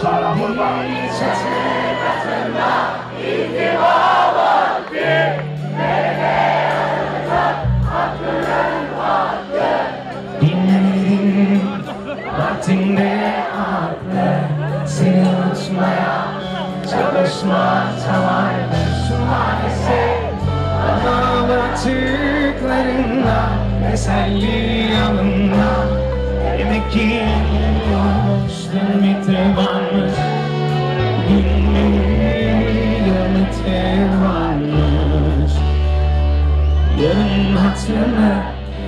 Sana kurban. Çatı katında intiba var ki nerede aranacak hakkının hakkı. Dinlemedim vaktinde aklı, seni unutmaya çalışma tavarmış maalesef. Bana bıraktıklarında teselli alında, demek ki yolmuştur bitti varmış. Yönete varmış. Yarın hatırına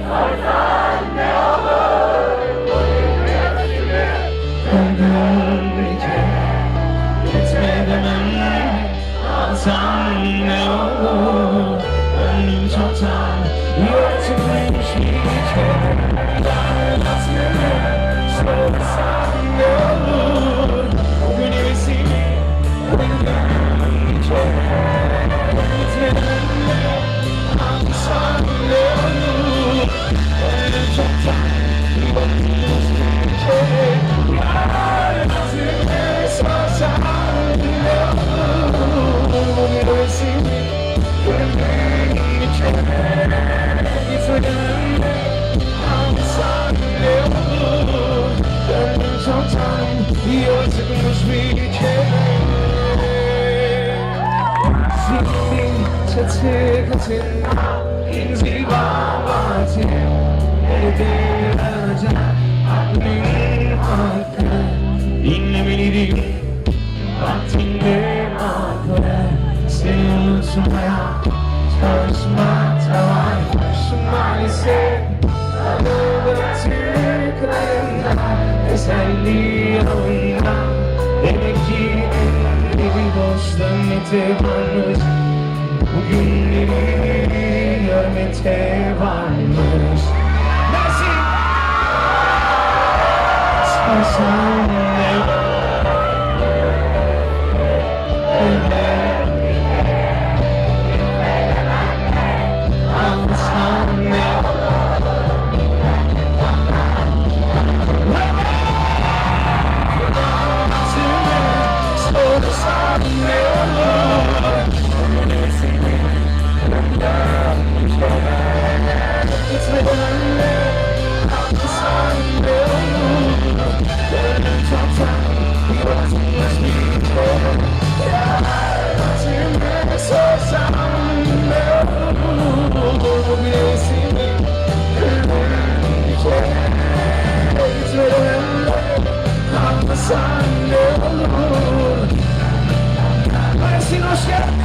Sorsan ne olur bugün resmi. döndüm bir kere, gitme demem. Alsan ne olur, önüm çoktan yırtılmış bir kere. Yarın hatırına sorsan ne olur, bugün resmi döndüm bir kere. Gitme demem. Alsan ne olur, önüm çoktan yırtılmış bir kere. Yarın hatırına sorsan ne olur, bugün resmi döndüm bir kere. Gitme demem. Alsan ne olur, önüm çoktan yırtılmış bir kere. Zihnin çatı katında inziva vakti, nerede aranacak aklının hakkı. Dinlemeliydim vaktinde aklı, seni unutmaya çalışma tavarmış maalesef. Bana bıraktıklarında teselli alında, demek ki elleri boş dönmekte varmış. Bugünleri görmekte varmış. Nasıl? Sorsan ne olur, alsan ne olur. Sorsan ne olur, gitmeden ne alsan ne olur, önüm çoktan yırtılmış bir kere. Yarın sorsan ne olur, bugün resmi döndüm bir kere. Gitmeden ne alsan ne olur. Mersin, hoş geldin.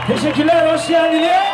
Teşekkürler, hoş geldiniz.